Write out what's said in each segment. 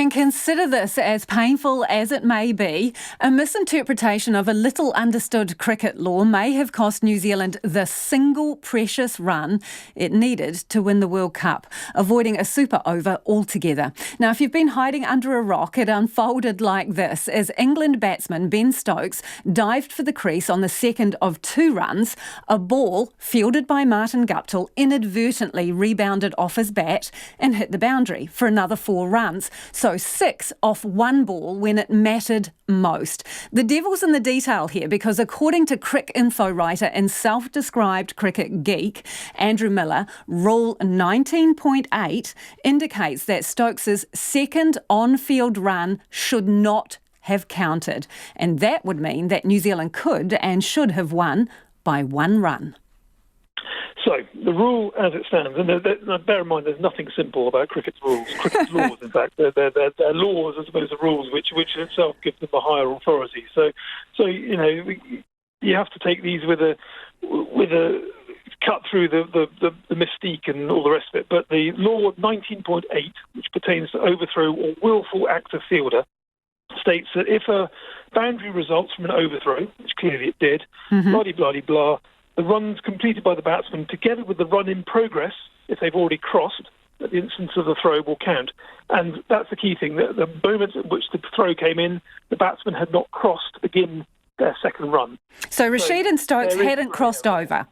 And consider this, as painful as it may be, a misinterpretation of a little understood cricket law may have cost New Zealand the single precious run it needed to win the World Cup, avoiding a super over altogether. Now, if you've been hiding under a rock, it unfolded like this as England batsman Ben Stokes dived for the crease on the second of 2 runs. A ball, fielded by Martin Guptill, inadvertently rebounded off his bat and hit the boundary for another 4 runs. So 6 off 1 ball when it mattered most. The devil's in the detail here because according to Cricinfo writer and self-described cricket geek Andrew Miller, Rule 19.8 indicates that Stokes' second on-field run should not have counted. And that would mean that New Zealand could and should have won by 1 run. So, the rule as it stands, and bear in mind there's nothing simple about cricket's rules. Cricket's laws, in fact, they're laws as opposed to rules, which in itself gives them a higher authority. So you have to take these with a cut through the mystique and all the rest of it. But the law 19.8, which pertains to overthrow or willful act of fielder, states that if a boundary results from an overthrow, which clearly it did, blah-de-blah-de-blah, the runs completed by the batsman, together with the run in progress, if they've already crossed, at the instance of the throw will count. And that's the key thing. The moment at which the throw came in, the batsman had not crossed to begin their second run. So Rashid and Stokes hadn't crossed over.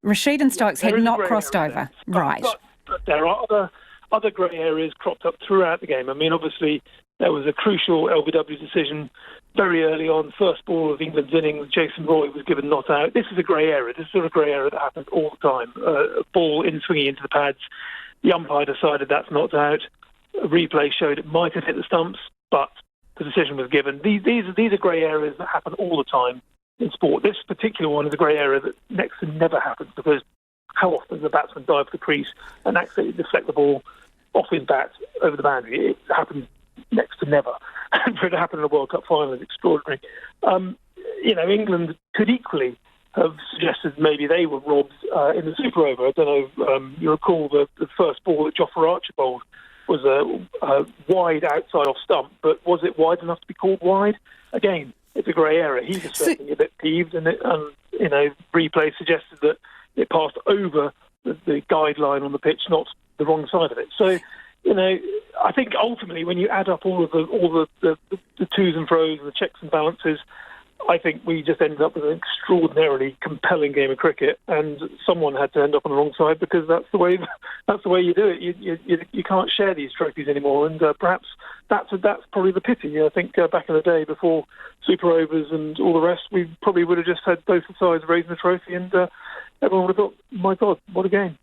Rashid and Stokes had not crossed over. Right. But there are other grey areas cropped up throughout the game. I mean, obviously, there was a crucial LBW decision very early on, first ball of England's innings. Jason Roy was given not out. This is a grey area. This is sort of grey area that happens all the time. A ball swinging into the pads. The umpire decided that's not out. A replay showed it might have hit the stumps, but the decision was given. These are grey areas that happen all the time in sport. This particular one is a grey area that next to never happens because how often does the batsman dive for the crease and accidentally deflect the ball off his bat over the boundary? It happens next to never. And for it to happen in a World Cup final is extraordinary. England could equally have suggested maybe they were robbed in the Super Over. I don't know, you recall the first ball that Jofra Archibald was a wide outside off stump, but was it wide enough to be called wide? Again, it's a grey area. He was certainly a bit peeved, and replay suggested that it passed over the guideline on the pitch, not the wrong side of it. So, I think ultimately when you add up all the twos and fros and the checks and balances, I think we just ended up with an extraordinarily compelling game of cricket, and someone had to end up on the wrong side because that's the way you do it. You can't share these trophies anymore, and perhaps that's probably the pity. I think back in the day before Super Overs and all the rest, we probably would have just had both sides raising the trophy, and everyone would have thought, "My God, what a game!"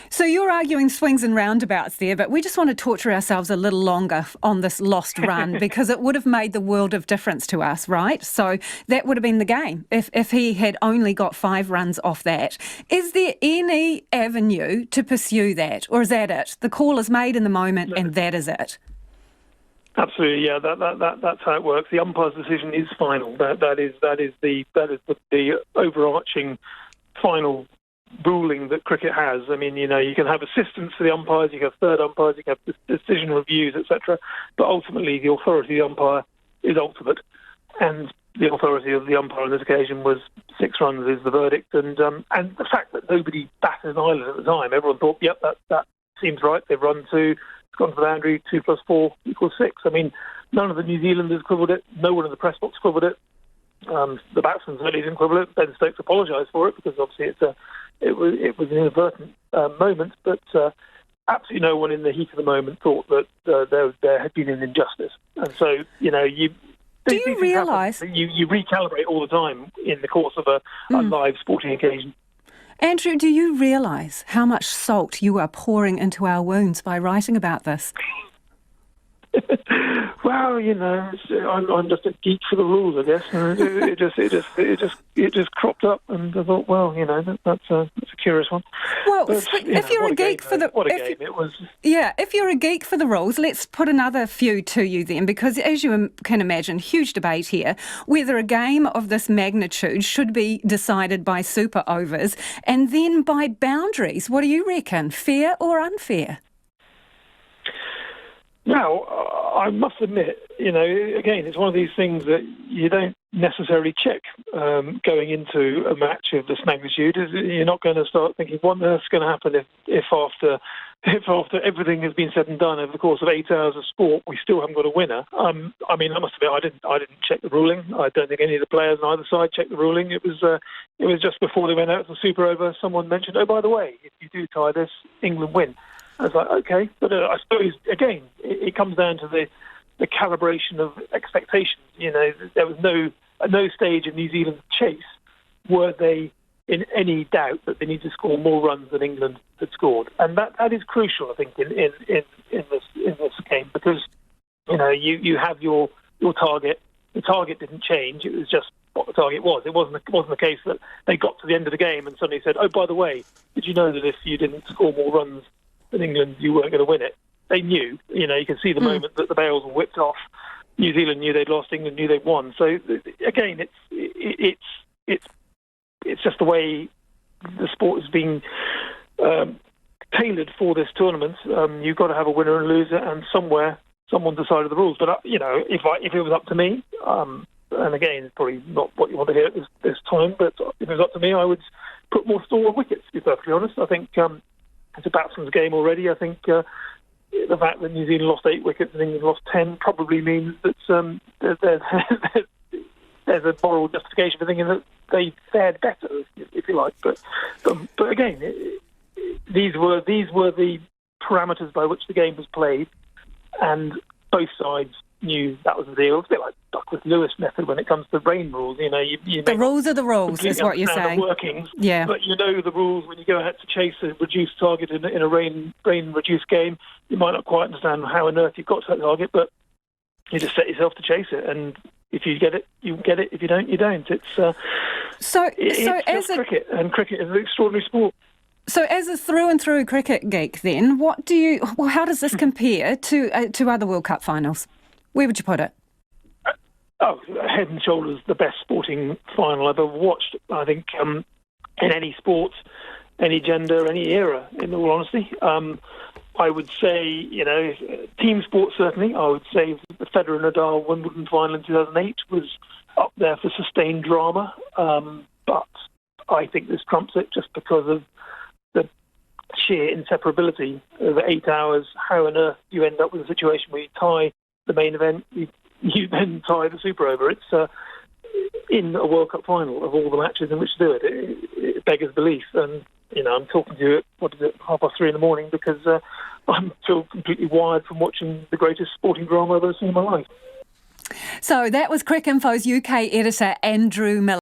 So you're arguing swings and roundabouts there, but we just want to torture ourselves a little longer on this lost run because it would have made the world of difference to us, right? So that would have been the game if he had only got 5 runs off that. Is there any avenue to pursue that, or is that it? The call is made in the moment, and that is it. Absolutely, yeah. That's how it works. The umpire's decision is final. That is the overarching final ruling that cricket has. I mean, you can have assistants for the umpires, you can have third umpires, you can have decision reviews, etc. But ultimately, the authority of the umpire is ultimate, and the authority of the umpire on this occasion was 6 runs is the verdict. And the fact that nobody batted an eyelid at the time, everyone thought, yep, that seems right. They've run 2, it's gone to the boundary. 2 + 4 = 6. I mean, none of the New Zealanders quibbled it. No one in the press box quibbled it. The batsmen certainly didn't quibble it. Ben Stokes apologised for it because obviously it was an inadvertent moment, but absolutely no one in the heat of the moment thought that there had been an injustice. And so, do you realise you recalibrate all the time in the course of a live sporting occasion. Andrew, do you realise how much salt you are pouring into our wounds by writing about this? Well, I'm just a geek for the rules, I guess. It just cropped up, and I thought, well, that's a curious one. Well, if you're a geek for the game it was. Yeah, if you're a geek for the rules, let's put another few to you then, because as you can imagine, huge debate here whether a game of this magnitude should be decided by super overs and then by boundaries. What do you reckon? Fair or unfair? Now, I must admit, again, it's one of these things that you don't necessarily check going into a match of this magnitude. You're not going to start thinking, what on earth's going to happen if after everything has been said and done over the course of 8 hours of sport, we still haven't got a winner. I must admit, I didn't check the ruling. I don't think any of the players on either side checked the ruling. It was just before they went out to the Super Over, someone mentioned, oh, by the way, if you do tie this, England win. I was like, okay, but I suppose, again, it comes down to the calibration of expectations. There was at no stage of New Zealand's chase were they in any doubt that they need to score more runs than England had scored, and that is crucial, I think, in this game, because you have your target. The target didn't change; it was just what the target was. It wasn't the case that they got to the end of the game and suddenly said, "Oh, by the way, did you know that if you didn't score more runs than England, you weren't going to win it?" They knew. You can see the moment that the bails were whipped off. New Zealand knew they'd lost. England knew they'd won. So again, it's just the way the sport is being tailored for this tournament. You've got to have a winner and loser, and somewhere someone decided the rules. But if it was up to me, and again, it's probably not what you want to hear at this time, but if it was up to me, I would put more store on wickets. To be perfectly honest, I think it's a batsman's game already. I think the fact that New Zealand lost 8 wickets and England lost 10 probably means that there's a moral justification for thinking that they fared better, if you like. But again, these were the parameters by which the game was played, and both sides knew that was the deal. It's a bit like Duckworth-Lewis method when it comes to rain rules. The rules are the rules, is what you're saying. The workings, yeah. But the rules when you go out to chase a reduced target in a rain-reduced game. You might not quite understand how on earth you've got to that target, but you just set yourself to chase it, and if you get it, you get it. If you don't, you don't. It's cricket, and cricket is an extraordinary sport. So, as a through and through cricket geek, then how does this compare to other World Cup finals? Where would you put it? Head and shoulders the best sporting final I've ever watched. I think in any sport, any gender, any era. In all honesty, I would say team sport certainly. I would say the Federer Nadal Wimbledon final in 2008 was up there for sustained drama, but I think this trumps it just because of the sheer inseparability of 8 hours. How on earth do you end up with a situation where you tie the main event, you then tie the Super Over? It's in a World Cup final of all the matches in which to do it. It beggars belief. And I'm talking to you at 3:30 in the morning because I'm still completely wired from watching the greatest sporting drama I've ever seen in my life. So that was Cricinfo's UK editor Andrew Miller.